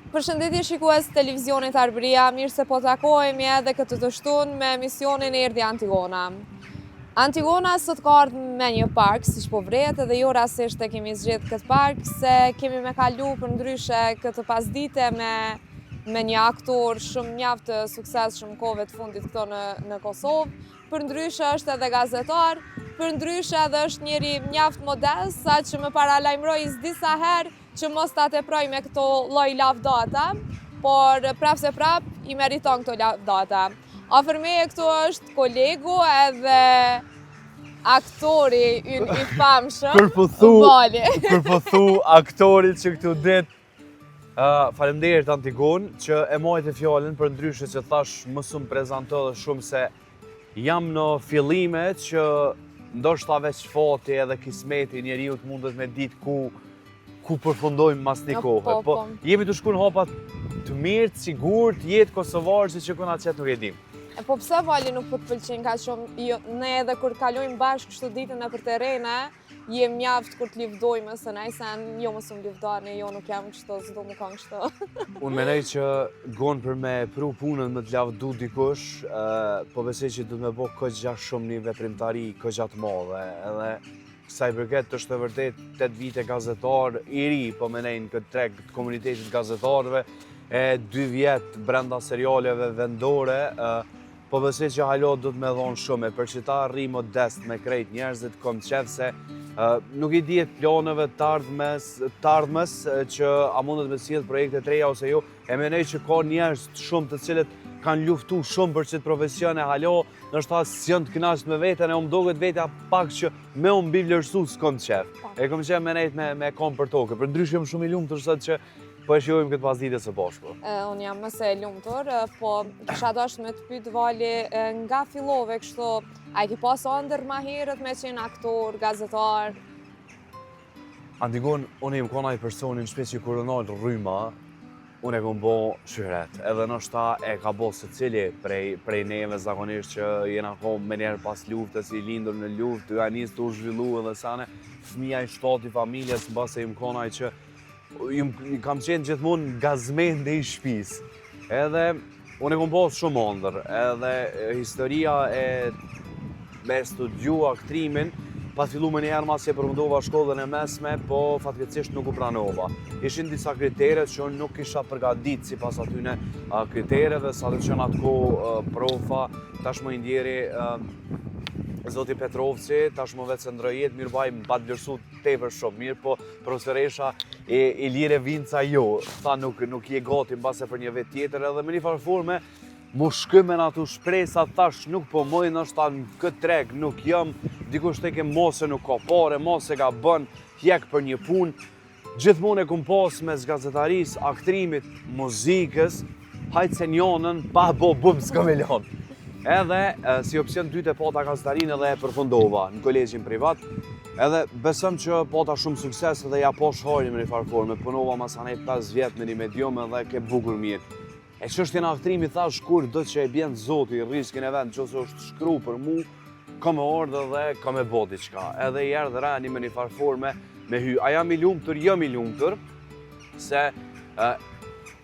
Përshëndetje shikues televizionit Arbëria, mirë se po takohemi edhe këtë të shtunë me emisionin Erdhi Antigona. Antigona sot ka ardhur me një park, siç po vret, edhe jo rastisht e kemi zgjedhur këtë park, se kemi me kalu për ndryshe këtë pasdite me një aktor shumë mjaft të suksesshëm kohëve të fundit këto në Kosovë. Për ndryshe është edhe gazetar, për ndryshe edhe është njëri mjaft modest, sa që më paralajmëroi disa herë që mos ta teproj me këto lloj lavdata, por prap se prap i meriton këto lavdata. Afër meje këtu është kolegu edhe aktori i famshëm, Vali. Kur po thu aktorit që këtu det, faleminderit Antigon që e mojtë fjalën, për ndryshe që thash më shumë prezanto dhe shumë se jam në fillime që ndoshta veç fati edhe kismeti njeriu mundet me ditë ku përfundojmë mas një kohë. Po jemi të shku në hapat të mirë, të sigurt, jetë kosovarë që këna qëtë nuk e dim. Po pse Vali nuk po të pëlqen ka shumë, ne edhe kur kalojmë bashkë kështu ditën e për terene, jem mjaft kur të livdojmë, se na i sen, jo më së më livdojnë, jo nuk jam kështu, s'do më kanë kështu. Unë menej që gonë për me pru punën më të lavdu dikush, po besoj që du me bo këgja shumë një veprimtari, këgja të madhe, edhe kësaj përket është të vërtet 8 vite gazetar i ri, po menej në këtë treg të komunitetit gazetarëve, e 2 vjetë brenda serialeve vendore, po besoj që halo du të me dhonë shumë, për që ta rri modest me krejt njerëzit, kom qef se nuk i dihet planeve të ardhmes që a mundet me sjellë projekte të reja ose jo, e menej që ka njerëz shumë të cilët kanë luftu shumë për qëtë profesione, halo, nështë ta s'jën të knasht me vetën, e më doget vetja pak që me më bi vlerësu s'kom qef. E kom qef menejt me kom për toke, për ndryshim shumë i lumë të rësët që po e shihojmë këtë pasdite së bashku. Unë jam mëse e lumëtur, po kisha dashur me të pyet Vali, nga fillove kështu, a i ki pas ëndër ma herët me qenë aktor, gazetar? Antigon, unë im konaj personin shpeç që kur ronald rryma, unë e kom bo shyhret, edhe nështë e ka bo se cili prej neve zakonisht që jena kom me njerë pas luftës, i lindur në luftë, të janis të u zhvillu edhe sane, fëmija i shtati familjes, në base im konaj që kam qenë gjithmonë gazmen dhe i shpis. Edhe unë e kom posë shumë ondër, edhe historia e me studiu aktrimin, pas fillu me njëherë mas që përmëndova shkollën e mesme, po fatkeqësisht nuk u pranova. Ishin disa kriteret që unë nuk isha përgadit si pas atyne kritereve, sa të qenë atë ko profa, tashmë i ndjeri Zoti Petrovci, tashmë vetë se ndrojet, mirë baj më batë vlerësu tepër shumë mirë, po profesoresha e Lire Vinca jo, tha nuk je gati në base për një vetë tjetër, edhe me një farforme, mu shkymen atu shpresa, thash nuk po mojnë është ta në këtë treg, nuk jam, dikush teke mose nuk ka pare, mose ka bën, hjek për një pun, gjithmonë e kum pas mes gazetaris, aktrimit, muzikës, hajtë se njonën, pa bo bum s'kamelion. Edhe si opcion dytë e pata gazetarinë edhe e përfundova në kolegjin privat, edhe besëm që pata shumë sukses edhe ja po shhajnë me një farforme, punova masanej 5 vjetë me një medium edhe ke bukur mirë. E çështjen e aktrimit thash kur do që e bjen zoti riskin e vend, që është shkru për mu, ka me ordë dhe ka me bo diçka. Edhe i erdhe rani me një farforme me hy. A jam i lumtur, jam i lumtur, se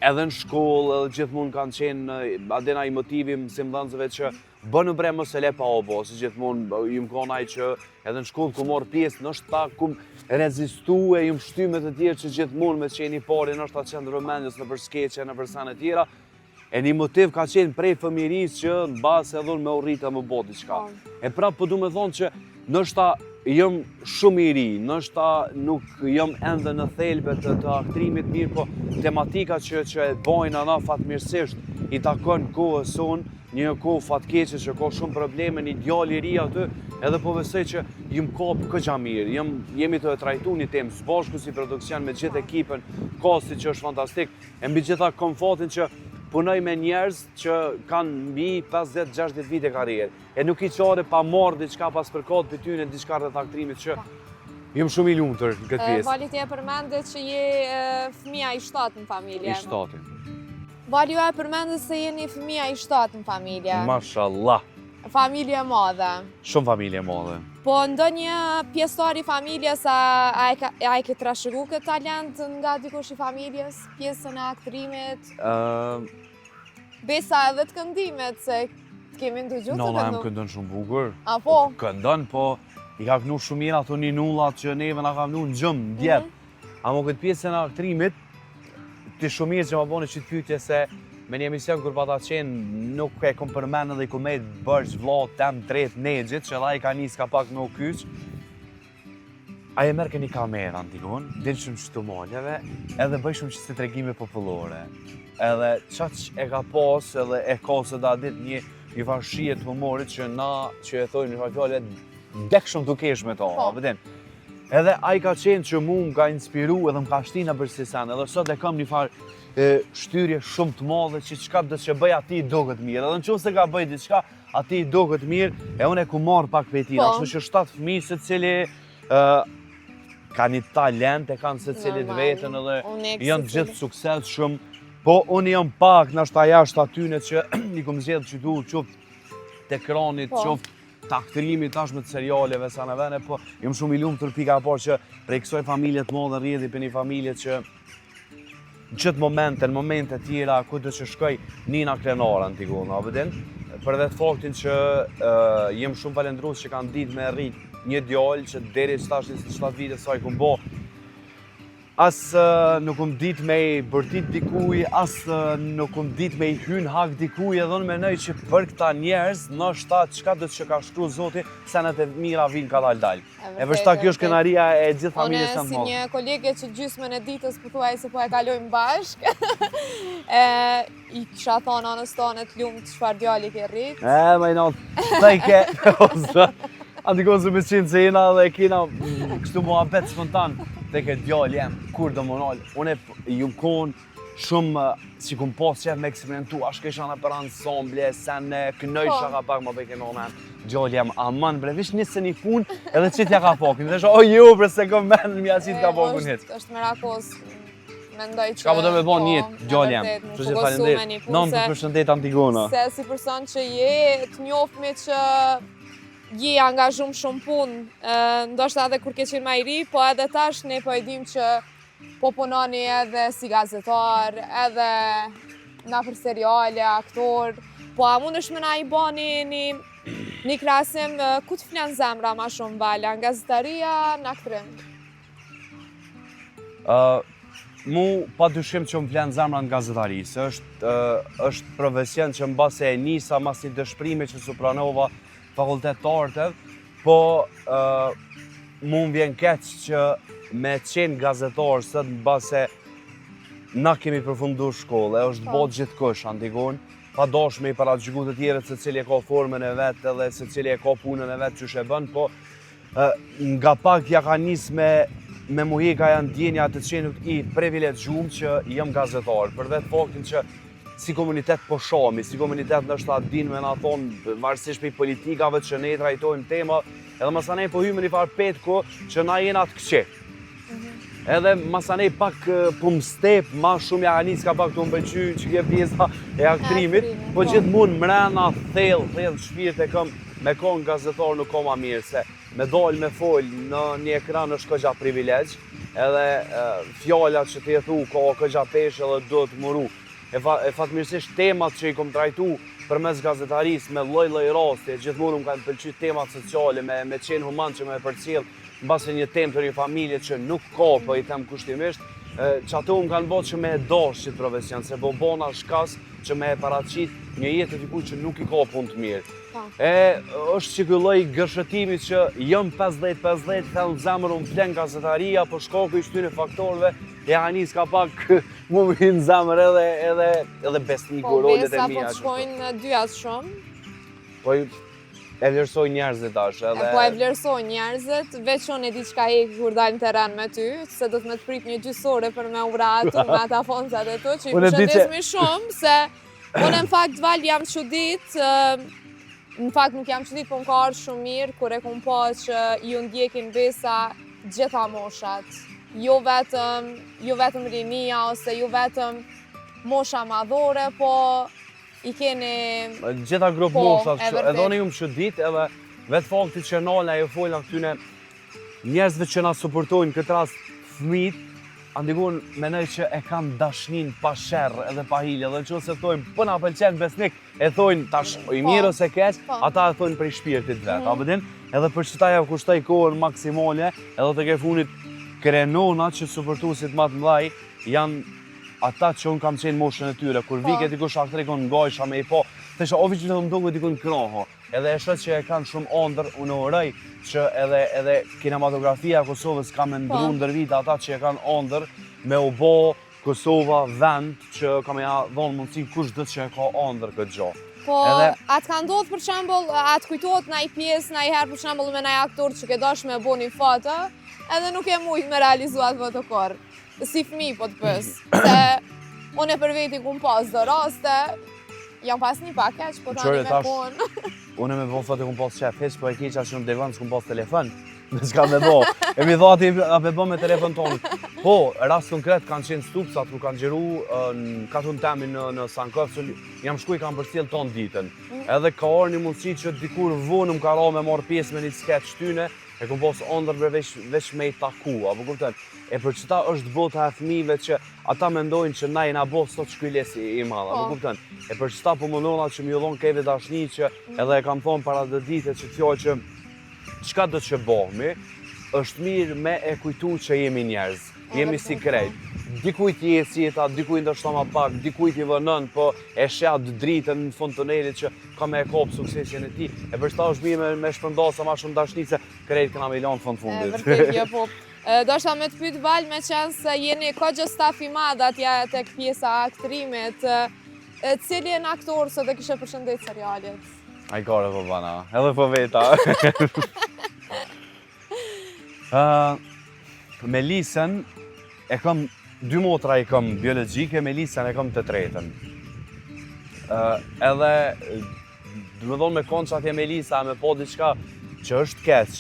edhe në shkollë, edhe gjithmonë kanë qenë adena i motivi mësimdhënësve që bënë bre mos e le pa obo, si gjithmonë jum konaj që edhe në shkollë ku morë pjesë, nështë ta kum rezistu e jum shtymet të tjerë që gjithmonë me qeni pari, nështë ta qenë rëmendjes në për skeqe, në për sene tjera, e një motiv ka qenë prej fëmiris që në basë edhe me urrita më boti qka. E prapë po du me thonë që nështë ta jëm shumë i ri, nështë nuk jëm ende në thelbe të aktrimit mirë, po tematika që e bojnë ana fatmirësisht i takon kohës sonë, një kohë fatkeqe që ka shumë probleme, një djali i ri aty, edhe po besoj që jëm kapë këgja mirë, jemi të e trajtu një temë së bashku si produksion me gjithë ekipën, kasti që është fantastik, e mbi gjitha komfatin që punoj me njerëz që kanë mbi 50-60 vite karrierë. E nuk i qare pa marrë diçka pas përkat për tyne diçka rreth aktrimit që jam shumë i lumtur në këtë pjesë. Vali ti e përmendet që je fëmia i 7 në familje. I 7. Vali ju e përmendet se jeni fëmia i 7 në familje. Mashallah. Familje e madhe. Shumë familje e madhe. Po ndonjë pjesëtar i familjes a e ke trashëgu këtë talent nga dikush i familjes, pjesën e aktrimit, besa edhe të këndimet, se kemi ndëgju të Nona këndu. em këndon shumë bukur. A po? Këndon, po i ka kënu shumë mirë ato ninullat që neve na ka kënu në gjëmë, në djetë. Amo këtë pjesën e aktrimit, të shumë mirë që ma bone që të pyetje se me një emision kur pa ta qenë nuk e kom përmenë dhe i kom mejtë bërgjë vlog tem tret negjit, që dha i ka njës ka pak me u kyç. Aje merë këni kamera antikon, dilë shumë që të moljeve, edhe bëj shumë që të tregime popullore. Edhe qaq e ka pas edhe e ka se da dit një farshie të humorit që na që e thojnë një farfjale dek shumë të kesh me ta, pëtin. Edhe ai ka qenë që mu më ka inspiru edhe më ka shtina për si sen, edhe sot e kam një farë shtyrje shumë të madhe që qka dhe që bëj ati i do këtë mirë. Edhe në qo se ka bëj diçka, ati i do këtë mirë, e unë e ku marrë pak për ti. Ashtu që 7 fëmijë se cili ka një talent, e kanë se cilit vetën edhe janë gjithë sukses shumë. Po unë jam pak në ashta jashtë atyne që i kom zjedhë që du qoftë të ekranit, qoftë të aktrimit tash me të serialeve sa në vene, po jam shumë i lumë të rpika por që prej kësoj familje të modhe rrjedhi për një familje që në qëtë momente, në momente tjera, ku të që shkoj Nina Krenara në tigu, në abedin, për dhe të faktin që jem shumë falendrus që kanë ditë me rrit një djallë që deri 7 vite sa i kum bo, as nuk um dit me i bërtit dikuj, as nuk um dit me i hyn hak dikuj, edhe unë menoj që për këta njerëz, në shtatë qka dhe që ka shkru Zoti, senet e mira vinë ka dal. E vërsta kjo është kënaria e gjithë familjes në si një kolege që gjysmën e ditës pëthuaj se po e kalojmë bashk, i kisha thonë anës tonë të lumë të çfarë djalli ke rrit. Ma i natë, të i ke, antikon se me qenë se jena dhe kena kështu mua betë spontan, të ke djallë jem, kur do më nalë. Unë ju më konë shumë si kum pas qef me eksperimentu, ashtë kesha në për ansamble, sen kënoj shaka pak më bejke në omen. Djallë jem, aman bre, vish njësë një pun edhe qitja ka pakin. Dhe o jo bre se kom menë mja qitë ka pakun hit. është merakos, mendoj që... Qka po do me bo njët, djallë jem, që që falendet, non për përshëndet Antigona. Se si person që je, të njofmi që je angazhum shumë punë, ndoshta edhe kur ke qenë ma i ri, po edhe tash ne po e dim që po punoni edhe si gazetar, edhe na për seriale, aktor, po a mund është me na i bani një krasim, ku të flenë zemra ma shumë bala, nga gazetaria, në aktrim? Mu pa dyshim që më flenë zemra në gazetarisë, është profesion që më base e nisa mas një dëshprime që su pranova fakultet të artëv, po mu më vjen keq që me qenë gazetar sët në base na kemi përfundu shkollë, e është botë gjithë kësh, Antigon, pa dosh me i paraqyku të tjere se cili e ka formën e vetë edhe se cili e ka punën e vetë që shë bën, po nga pak ja ka njës me muhika janë djenja të qenë i privilegjum që jam gazetar, për vetë faktin që si komunitet po shomi, si komunitet nështë atë din me nga thonë, varësisht për i politikave që ne trajtojmë tema, edhe masanej po hymë një farë petko që na jena të këqe. Edhe masanej pak po më step, ma shumë ja anis ka pak të më bëqy që kje pjesa e aktrimit, po gjithë mund mrena, thellë shpirt e këm me konë gazetar nuk koma mirë, se me dollë me folë në një ekran është këgja privilegj, edhe fjallat që të jethu ka këgja peshë edhe do të muru. E fatmirësisht temat që i kom trajtu për mes gazetarisë me lloj raste, gjithmonë më kanë pëlqyer temat sociale, me qenë human që me përcjell në base një temë për një familje që nuk ka, po i them kushtimisht, që ato më kanë bërë që me e dash qëtë profesion, se po bona shkas që me e paraqit një jetë të dikuj që nuk i ka punë të mirë. Është që ky lloj gërshëtimi që jam 50-50, thellë zemër unë flen gazetaria, po shkaku i shtyne faktorëve, e anis ka pak mu vinë zemër edhe besniku, rollet e mija. Po besa po të shkojnë dyat shumë? Po e vlerësoj njerëzit tash. Po e vlerësoj njerëzit, veç unë e di qka e kur dalë në teren me ty, se do të me të prit një gjysore për me uratu, me ata foncat e tu, që i përshëndesmi shumë, se unë në fakt val jam qudit, në fakt nuk jam qudit, po më ka ardhur shumë mirë, kur e kum pa që ju ndjekin besa gjitha moshat. Jo vetëm rinia ose jo vetëm mosha madhore, po I keni... Gjitha grup Po, moshat, e vërtet. edhe unë ju më shëdit, edhe vetë fakti që nala e folna këtyne njerëzve që na suportojnë këtë rast fëmijët, andigun menoj që e kanë dashnin pa sherrë edhe pa hile, edhe që se thojnë, po na pëlqen besnik, e thojnë tash i mirë ose keq, Po. ata e thojnë prej shpirtit vetë, a vëdin? Edhe për që ta ja kushtoj kohën maksimale, edhe të ke funit krenona që suportuesit më të mëdhaj janë ata që unë kam qenë moshën e tyre, kur vike dikush aktrikon ngajsha me i po, të isha ovi që të më duke dikun kroho, edhe e shët që e kanë shumë ondër, unë uroj që edhe kinematografia e Kosovës ka me ndru ndër vite ata që e kanë ondër me u bo Kosova vend që ka me ja dhonë mundësi kush dhe që e ka ondër këtë gjo. Po, atë ka ndodhë për shembull, atë kujtohet na i pjesë, na i herë për shembull me na aktor që ke dash me bo një foto, edhe nuk e mujt me realizuat fotokor. Si fëmi po të pës, se unë e për veti ku më pas do raste, jam pas një pakeq, po tani me punë. Unë me bo foto ku më pas qef, heq po e keqa që në devën s'ku më pas telefon, në s'ka me bo. E mi dhati a me bo me telefon tonë. Po, rast konkret kanë qenë stupsat, ku kanë gjeru në katun temi në Sankov, jam shku i kanë përcjell tonë ditën. Edhe ka orë një mundësi që dikur vonë më ka ra me marrë pjesë me një sketch tyne, e kom posë ondër për veç me i taku, apo kupten? E për qëta është bota e fëmijëve që ata mendojnë që na i na bo sot shkylles i madh, apo kupten? E për qëta po mundona që mi udhon keve dashni që edhe e kam thonë para dhe dite që fjoj që qka do që bohmi, është mirë me e kujtu që jemi njerëz, jemi si krejt. Dikujt i jeta, dikujt ndoshta ma pak, dikujt i vënën, po e shat dritën në fund tunelit që ka me e kopë suksesin e ti. E për shta është mirë me shpërndasa ma shumë dashni se krejt këna me lanë fund fundit. Vërtet, jo po. Do shta me të pytë Val me qenë se jeni ka gjë staf i madh atja tek pjesa aktrimit. Cili e në aktor sot e kishe përshëndet serialit? A i kare po bana, edhe po veta. Melisën e kam 2 motra i kam biologjike, Melisën e kam të tretën. Edhe, du me thonë me konçat e Melisa, me po diçka që është keq,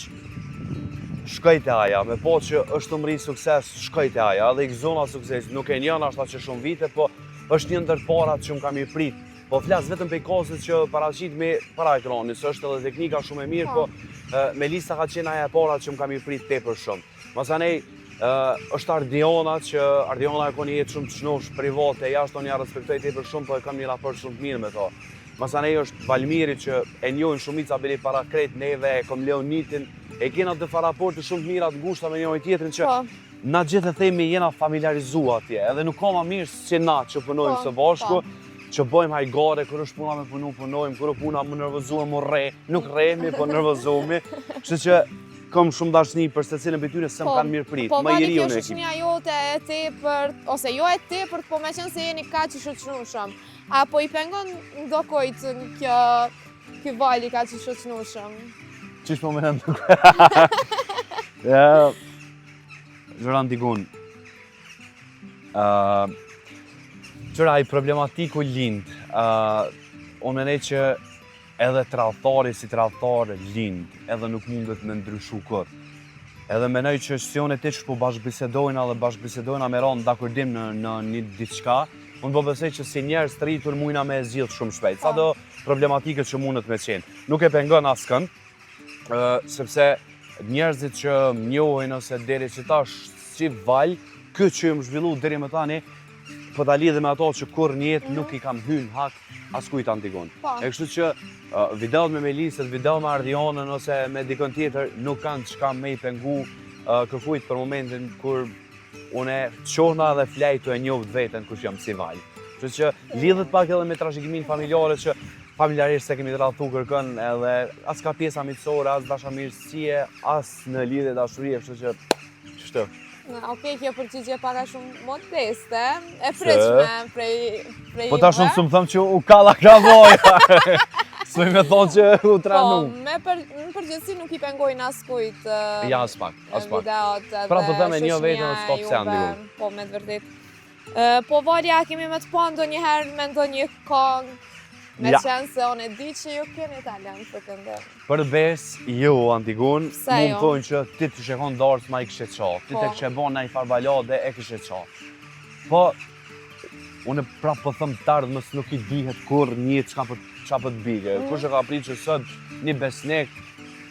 shkojt e aja, me po që është të mri sukses, shkojt e aja, edhe i këzona sukses, nuk e njën ashta që shumë vite, po është një ndër parat që më kam i prit. Po flasë vetëm për kozët që paraqit me para ekrani, së është edhe teknika shumë e mirë, po Melisa ka qenë aja parat që më kam i prit tepër shumë. Masanej, është Ardiona që Ardiona e koni jetë shumë të shnosh private, jashtë unë ja respektoj tepër shumë, po e kam një raport shumë të mirë me to. Masanej është Valmiri që e njojnë shumica bili para krejt neve, e kom Leonitin, e kena të faraporte shumë të mira të ngushta me njojnë tjetrin që na gjithë e themi jena familiarizua atje, edhe nuk ka ma mirë që na që punojmë së bashku, që bëjmë hajgare, kër është puna me punu, punojmë, kër është puna më nervozuem, më re, nuk remi, po nervozohemi, kështu që kam shumë dashni për se cilën për tyre se më kanë mirë prit, më i riu në ekip. Po, kjo shëqnja jote e tepërt, ose jo e tepërt, po me qenë se jeni kaq i shoqënushëm. Apo i pengon ndokojt kjo vali kaq i shoqënushëm? Qish po me në ndokojt? Zhëran Tigun, qëra i problematiku lind, unë menej që edhe tradhtari si tradhtar lind, edhe nuk mundet me ndryshu kër. Edhe menoj që sionet e që po bashkëbisedojna dhe bashkëbisedojna me ranë dakordim në një diçka, unë po besoj që si njerës të rritur mujna me e zhjith shumë shpejt. Sa do problematikët që mundet me qenë. Nuk e pengon askën, sepse njerëzit që njohin ose deri që ta si val, këtë që më zhvillu deri më tani, po ta lidhe me ato që kur njetë nuk i kam hynë hak askujt Antigon. E kështu që videot me Melisët, videot me Ardionën ose me dikën tjetër nuk kanë qka me i pengu kërkujt për momentin kur une qohna dhe flejtu e njohët vetën kush jam si val. Kështu që lidhet pak edhe me trashëgimin familjare që familjarisht se kemi të radhë kërkën edhe as ka pjesa mitësore, as dashamirësie, as në lidhe dashurie, kështu që qështu. Okej, kjo përgjigje paka shumë modeste, e pritshme prej po ta shumë së më thëmë që u kalla kravoja, së me thonë që u tranu. Po, në përgjithësi nuk i pengojnë askujt ja, as pak. Videot edhe pra po thëme një vetën në stop se Andigun. Po, me të vërtet. Po, Valja, kemi me të po ndonjëherë me ndonjë kong, me qenë se unë e di që ju keni talent për këndër. Për bes, jo, Antigun, mund thonë që ti të shekon darës ma i kështë qa, ti të kështë bon në i farbalade e kështë qa. Po, Unë prapë po thëm të ardhë mësë nuk I dihet kur një qa për të bige. Kush e ka pritë që sot një besnik,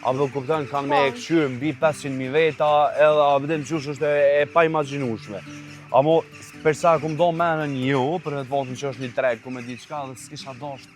apo kupton kanë me e këshyrë mbi 500.000 veta, edhe a vëdim qush është e pa imaginueshme. Amo, përsa ku më do menën ju, për vetë votën që është një treg, ku me di qka dhe s'kisha dasht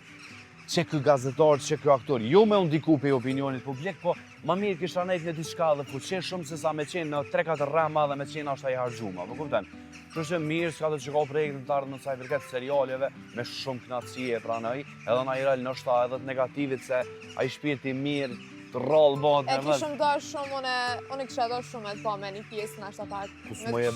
që kë gazetar, që kë aktor. Jo me unë diku pe opinionit publik, po ma mirë kisha nejt në diçka dhe fuqe shumë se sa me qenë në 3-4 rama dhe me qenë ashta I harxhuma, po kupton? Kështu që mirë s'ka të që ka projekte të ardhë në sa I përket serialeve me shumë knatësie e pranoj, edhe na I rëllë nështë edhe të negativit se a I shpirti mirë të rrallë bëhet me vënd. E kishëm dosh shumë, unë kisha dosh shumë e të po me një pjesë në ashtë pak. Ku s'mo je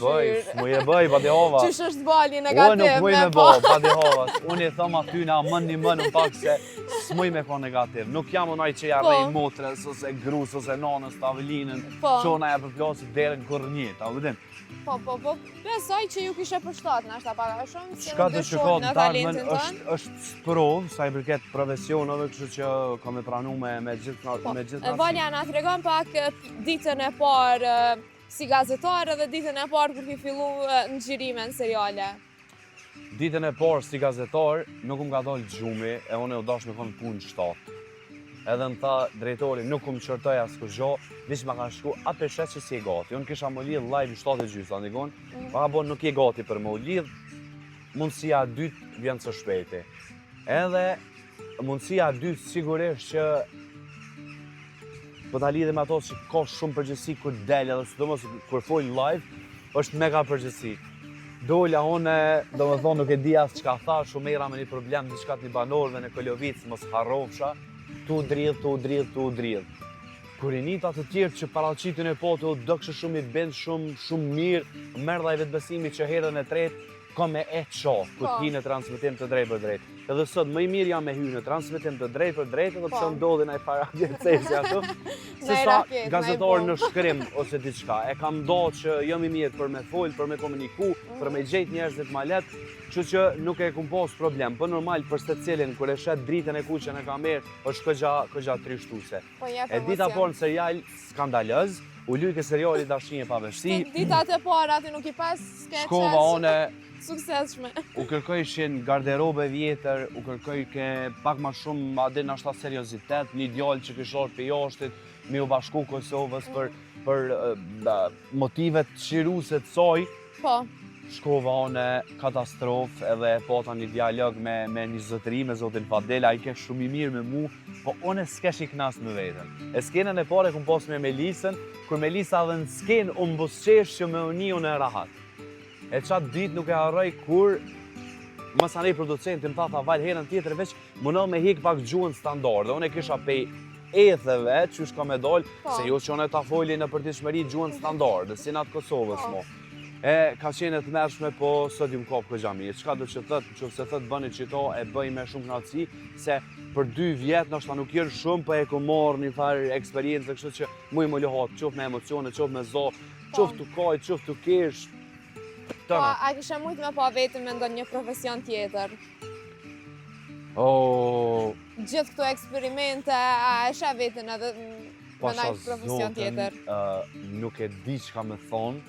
bëj, pa di hova. Qysh është bali negativ Unë nuk muj me po. pa di hova. Unë I thëm aty na më në pak se s'muj me ka negativ. Nuk jam unaj që ja rej motres, ose grus, ose nanës, tavelinën, që ona ja përplasë derën kur njët, a vëdim? Po, besoj që ju kishe përshtat në ashtë pak a shumë, si Qka në të që ka dyshojnë në të talentin darmen tënë. është sprovë, sa I përket profesionave, kështu që kam e pranu me gjithë Valja na tregon pak ditën e parë si gazetar edhe ditën e parë kur ki fillu në gjirime në seriale. Ditën e parë si gazetar, nuk ka dalë gjumi, e unë u dash me konë punë 7. Edhe më tha drejtori, nuk më qërtoj as kërgjo, vish ma ka shku, a peshet që si e gati. Unë kisha më lidh live I 7:30, ndikon, ma ka bon nuk je gati për më lidh, mundësia dytë vjen së shpejti. Edhe mundësia dytë sigurisht që po ta lidhim ato që ka shumë përgjësi kur del edhe sidomos kur fol live, është mega përgjësi. Dolla unë, do më thonë nuk e di as çka tha, shumë era me një problem diçka të një banorëve në Kolovicë, mos harrofsha, tu dridh. Kur I nita të tjerë që paraqitin e po të u dëkshë shumë I bend, shumë mirë, merr dhe I vetbesimi që herën e tretë, ka me e qof, ku t'hi në transmitim të drejt për drejt. Edhe sot më I mirë jam me hy në transmitim të drejt për drejt, edhe pse ndodhin ai para gjecesi ato, se sa gazetar në shkrim ose diçka. E kam do që jam I mirë për me fol, për me komuniku, për me gjejt njerëzit ma letë, kështu që nuk e kum pas problem. Po normal për secilin kur e shet dritën e kuqen e kamerë, është këgja trishtuese. E dita por në serial skandalöz, u lujke seriali Dashinje pa veshësi. Ditat e para aty nuk I pas skeqe. Shkova one suksesshme. U kërkojshin garderobe vjetër, u kërkoj ke pak ma shumë adin ashta seriozitet, një djallë që kishor për jashtit, mi u bashku Kosovës për motivet qiruse të soj. Po. Shkova one katastrofë edhe pota një dialog me një zotëri, me zotin Fadela, I ke shumë I mirë me mu, po one s'kesh I knas me vetën. E skenën e pare kum pos me Melisën, kur Melisa dhe në skenë unë busqesh që me uni unë e rahat. E qatë ditë nuk e harroj kur mos anej producentin më tha val herën tjetër veç mundo me hik pak gjuhën standarde. Unë e kisha pej etheve që shka me dollë, se jo që unë e ta folje në përditshmëri gjuhën standarde, si natë Kosovës mo. E ka qenë të mërshme, po sot ju më kapë këgjami. Qka do që thëtë, që se thëtë bëni qito e bëj me shumë knatësi, se për 2 vjetë nështë nuk jërë shumë, po e ku morë një farë eksperiencë, kështë që mu I më lohatë, qofë me emocione, qofë me zo, qofë të kaj, qofë të kesh. Po, a kishe mujtë me pa vetëm me ndonjë një profesion tjetër? Gjithë këto eksperimente, a e shë vetën edhe me nëjë profesion tjetër? Nuk e di që ka me thonë,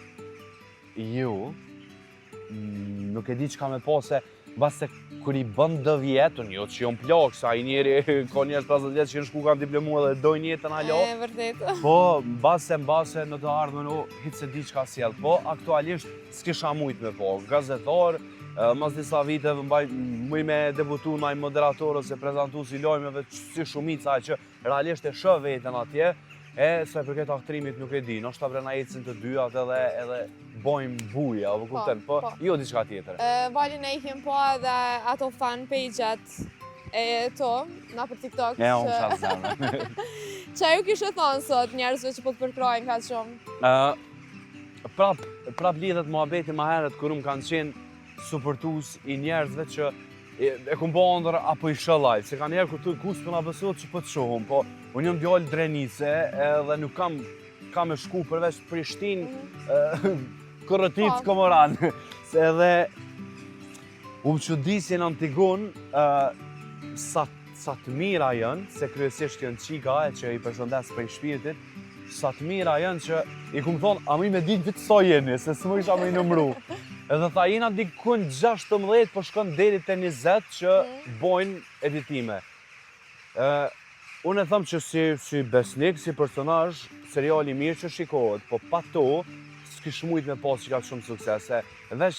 nuk e di që ka me po se base kër I bën 2 vjetë, jo që jom plak, sa I njeri ka njerës 50 vjetë që në shku kanë diplomu edhe dojnë jetën alo. E, vërtet. Po, base në të ardhme në hitë se di që ka sjellë. Po, aktualisht s'kisha mujtë me po. Gazetar, mas disa vite muj me debutu në moderator ose prezentu si lojmeve si shumica që realisht e shë vetën atje. E, sa I përket aktrimit nuk e di, nështë ta brena ecin të dyat edhe bojmë buja, apo kupten, po jo diçka tjetër. Valin e ihim po edhe ato fan page-at e to, na për TikTok. E, unë qatë zemë. Qa ju kishe thonë sot njerëzve që po të përkrojnë ka shumë? Prap lidhet muhabeti ma herët kër unë kanë qenë supportus I njerëzve që e kum bo ndër apo I shë live, se ka njerë kur tu kus për nga besot që po të shohum, po unë jam djallë drenise edhe nuk kam e shku përveç Prishtinë, Korrëtic, Komoran, se edhe u më qëdisi në Antigon sa të mira jënë, se kryesisht jënë qika e që I përshëndes për I shpirtit, sa të mira jënë që I kumë thonë, a mi me ditë vitë sa jeni, se së më isha me I nëmru. Edhe tha jena dikun 16 po shkon deri te 20 që bojnë editime. Unë e thëmë që si besnik, si personazh, seriali mirë që shikohet, po pa to, s'kish mujt me pas që ka shumë suksese. Veç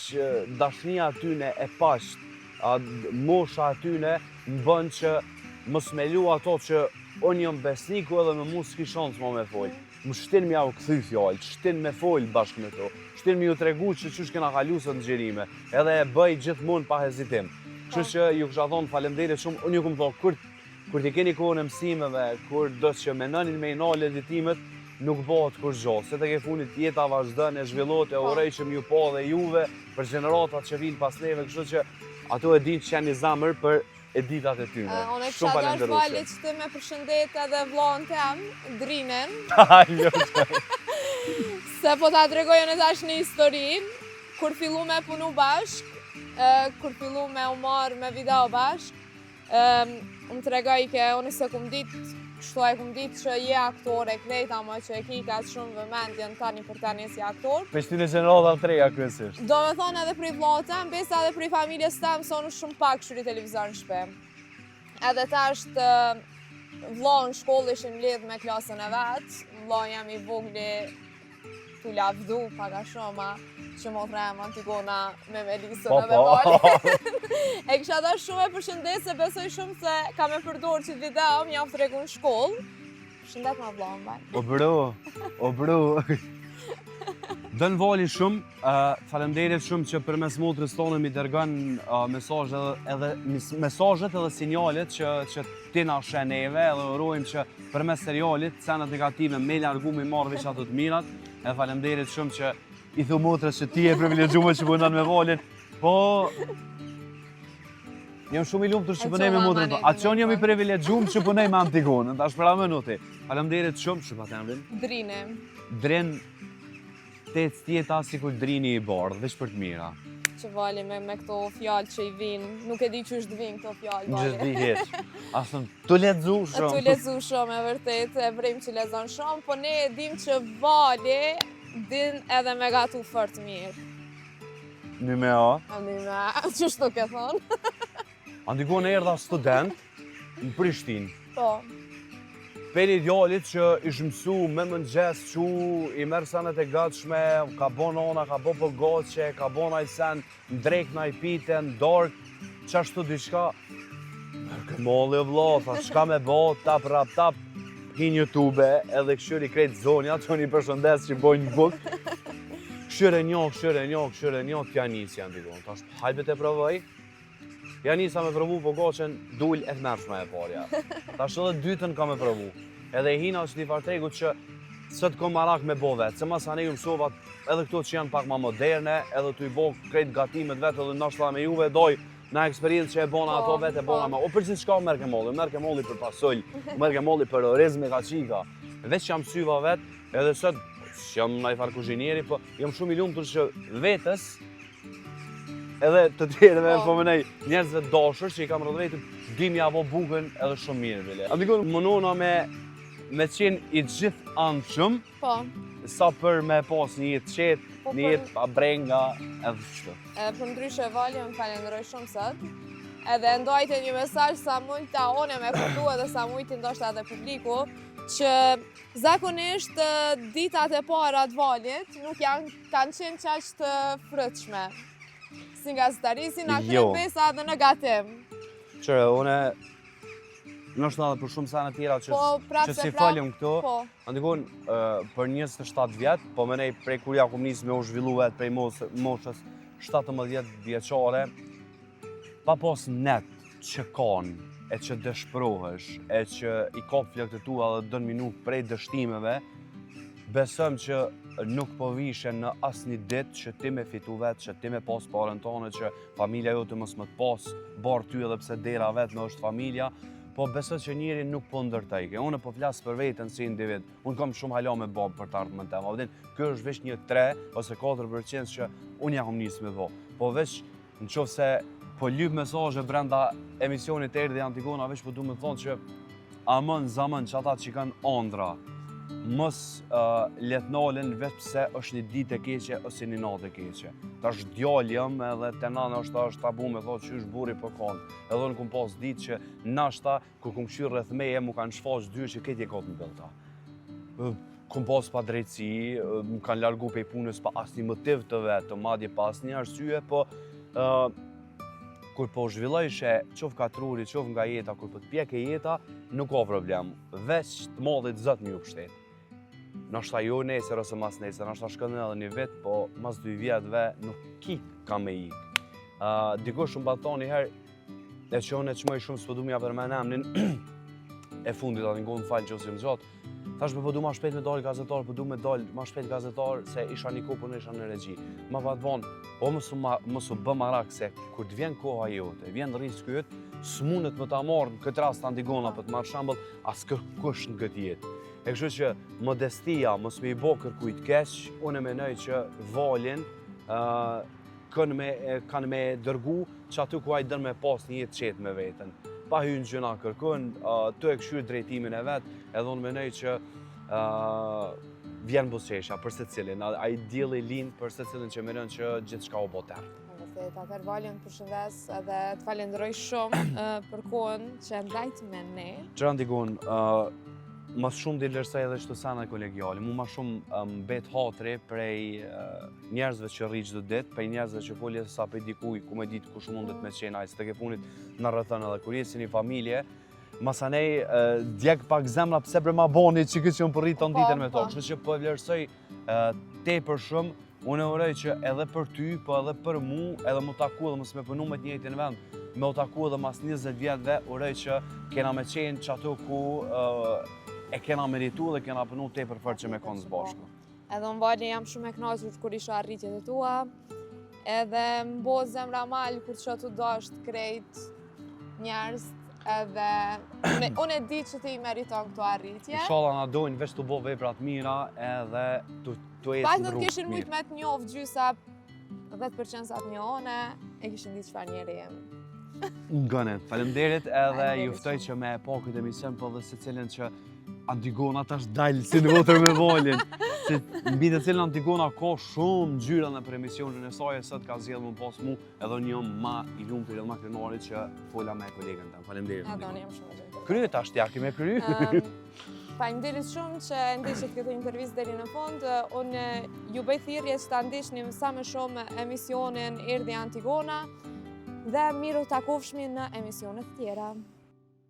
dashnia atyne e pasht, mosha atyne më bën që më smelu ato që unë jam besniku edhe me mu s'ki shansë ma me folj. Më shtin me ja u këthy fjallë, shtin me folj bashkë me to, shtin me ju tregu që qysh kena kalu së të gjerime, edhe e bëj gjithmonë pa hezitim. Kështu që ju kësha thonë falemderit shumë, unë ju këmë thonë, kur t'i keni kohën e mësimeve, kur do që menonin me i nalë editimet, nuk bëhet kur gjo. Se të ke funit jeta vazhdën, e zhvillot, e urej që m'ju po dhe juve, për gjeneratat që vinë pas neve, kështu që ato e din që janë një zamër për editat e tyne. Unë e kësha dash vali që ti me përshëndet edhe vllon tem, Drinen. Se po ta tregojën e tash një histori, kur fillu me punu bashk, kur fillu me u marrë me video bashk, më tregoj ke unë se kum ditë, kështu e kum ditë që je aktor e knejta më që e ki ka shumë vëmendjen tani për tani si aktor. Peshtin e gjenerata treja kësisht. Do me thonë edhe prej vllotëm, besa edhe prej familjes tem, se unë shumë pak shuri televizor në shpe. Edhe ta është vllon në shkollë ishin lidh me klasën e vetë, vllon jam i vogli t'u lavdu paka shoma, që më threm Antigona me Melisën edhe Vali. E kisha dash shumë e përshëndet se besoj shumë se ka me përdorë që video më jam tregu në shkollë. Përshëndet ma vllon Vali. O bro. Dën Vali shumë, falemderit shumë që për mes motrës tonë mi dërgën mesazhet edhe sinjalet që ti na sheneve edhe urojmë që për mes serialit, scenat negative me largu me marrë veç ato të mirat, edhe falemderit shumë që i thu motrës që ti e privilegjume që punon me Valin, po jam shumë i lumtur që punoj me motrën, aqon jam i privilegjuar që punoj me Antigonën, tash për minuti. Faleminderit shumë, çfarë emrin? Drine. Dren te tjeta sikur drini i bardhë, veç për të mira. Që Vali me këto fjalë që i vinë, nuk e di që është vinë këto fjalë, Vali. Gjithë di heq. Asëm, tu lexu shumë. Tu lexu shumë, e vërtet, e vrem që lexon shumë, po ne e dim që Vali din edhe me gatu fort mirë. Një me a. Një me a, që shtu ke thonë. Antigona erdha student në Prishtinë. Po. Për idealit që ish mësu me mëngjes që i merë sanet e gatshme, ka bo nona, ka bo për goqe, ka bo na i sen, në drejk na i pite, në dork, qashtu diçka. Mërke molli o vlo, tha shka me bo, tap, rap, tap, hin YouTube, edhe këshyri krejt zonja, që një përshëndes që bojnë një buk. Këshyre njo, t'ja nisi janë dikon. Ta është hajbet e provoj. Ja nisa me provu po goqen dull e të mërshme e parja. Ta është edhe dytën ka me provu. Edhe hina është një fartegu që sët kom marak me bo vetë. Se mas anë ju mësovat edhe këto që janë pak ma moderne, edhe të i bo krejt gatimet vetë edhe nashta me juve doj na eksperiencë që e bona ato vetë e bona ma. O përsi qka merke molli për pasull, merke molli për orizme ka qika. Veç që jam syva vetë, edhe sët që jam na i farë kuzhinieri, po jam shumë i lumtur që vetës edhe të tjereve po mënej njerëzve dashur që i kam rrëdhe vetëm dim ja vo bukën edhe shumë mirë bile. Antigona mënona me qenë i gjithë anshëm, sa për me pas një jetë qetë, një jetë pa brenga edhe qëtë. Për ndryshe Vali më falenderoj shumë sot, edhe ndojte një mesazh sa mund ta one me kuptu edhe sa mund t'i ndoshta edhe publiku, që zakonisht ditat e para të Valit nuk kanë qenë qaq të frytshme. Si nga zëtari, si nga këtë pesa dhe në gatim. Qërë, une nështë edhe për shumë sana tjera që si falim këto, Antigona për 27 vjetë, po menej prej kur ja kum nisë me u zhvillu vetë prej moshës 17 vjeqare, pa pas net që kanë, e që dëshprohesh, e që i kap flëkët e tua dhe dën minut prej dështimeve, besëm që nuk po vishe në asë një ditë që ti me fitu vetë, që ti me pas parën tonë, që familja jo të mos më të pas barë ty edhe pse dera vetë në është familja, po besoj që njëri nuk po ndërtejke. Unë po flasë për vetën si individ, unë kam shumë hala me babë për të ardhmën tema. Kjo është veç një 3 ose 4% që unë ja kom nisë me bo. Po veç në qofë se po lyp mesazhe brenda emisionit Erdhi Antigona, veç po du me thonë që amën, zamën që ata që kanë andra, mos letnalen veç pse është një ditë e keqe ose një natë e keqe. tash djalë jam edhe te nana është tabu me thotë qysh burri po kon. Edhe unë kum pas ditë që nashta kur kum qyr rreth meje mu kanë shfaq dy që këtë e kot në bëllta. Kum pas pa drejtësi, më kanë largu pej punës pa asnjë motiv të vetë, madje pa asnjë arsye, po kur po zhvillojshe qof ka truri, qof nga jeta, kur po të pjeke jeta, nuk ka problem. Veç të modhit zot më ju pështet. Nashta jo nesër ose mas nesër, nashta shkëndën edhe një vit, po mas 2 vjetëve nuk ki ka me ik. Dikush më baton një herë, e që unë e qmoj shumë s'po du m'ja përmen emnin, e fundit atë ngonë falë që ose më gjatë, thash po du ma shpejt me dalë gazetar, po du me dalë ma shpejt gazetar, se isha një kopër në isha në regji. Ma pa të vonë, o mësu bë marak se kur të vjen koha jote, vjen riski yt, s'mundet më ta marrë në këtë rast Antigona për të marrë shembull as kërkush në këtë jetë. E kështu që modestia mos më i bë kërkujt keq, unë mendoj që valin kanë me dërgu që aty ku ai dën me pas një jetë qetë me veten. Pa hyrë gjëna kërkon, të e këshyr drejtimin e vet, edhe unë mendoj që vjen buzëqeshja për secilin, ai dielli lind për secilin që mendon që gjithçka u bë tërë. Atër valjen përshëndes edhe të falenderoj shumë për kohën që ndajt me ne. Gjëra Antigon, mas shumë di lërsoj edhe çdo sana kolegjale. Mu ma shumë mbet hatri prej njerëzve që rri çdo ditë, prej njerëzve që folje sa për dikuj, ku me ditë kush mundet me qenë ai, se të ke punit në rrethon edhe kur jesi një familje. Masanej djeg pak zemra pse bre ma boni që këtë që më përrit të nditën me to. Kështu që po vlerësoj tepër shumë. Unë e uroj që edhe për ty, po edhe për mu, edhe më taku dhe mos me punu me të njëjtin vend, me u taku edhe mas 20 vjetëve, uroj që kena me qenë që ato ku e kena meritu dhe kena punu tepër fort që me konë së bashku. Edhe unë valje jam shumë e kënaqur kur isha arritjet e tua, edhe më bo zemra mal kur që tu dasht krejt njerëz, edhe unë e di që ti i meriton këto arritje. Inshallah na dojnë veç të bo veprat mira edhe të ecë në Pak rrugë të kishin mujt mirë. me të njofë gjysa 10% sa të njohone, e kishin ditë çfarë njeri jemi. Ngënet, faleminderit edhe Faleminderit juftoj shumë. që me pa këtë emision po dhe se cilin që Antigona tash dalë si në votër me valin. Se mbi të cilin Antigona ka shumë ngjyra në për emisionin e saj, e sot ka zgjedhur më pas mu edhe unë jam ma i lumtur edhe ma krenarit që fola me kolegën tam. Faleminderit. Edhe unë jam shumë e gjendë. Krye tash t'ja kime kry. Faleminderit shumë që ndiqit këtë intervistë deri në fund. Unë ju bëj thirrje që ta ndiqni sa më shumë emisionin Erdhi Antigona dhe miru takofshmi në emisione të tjera.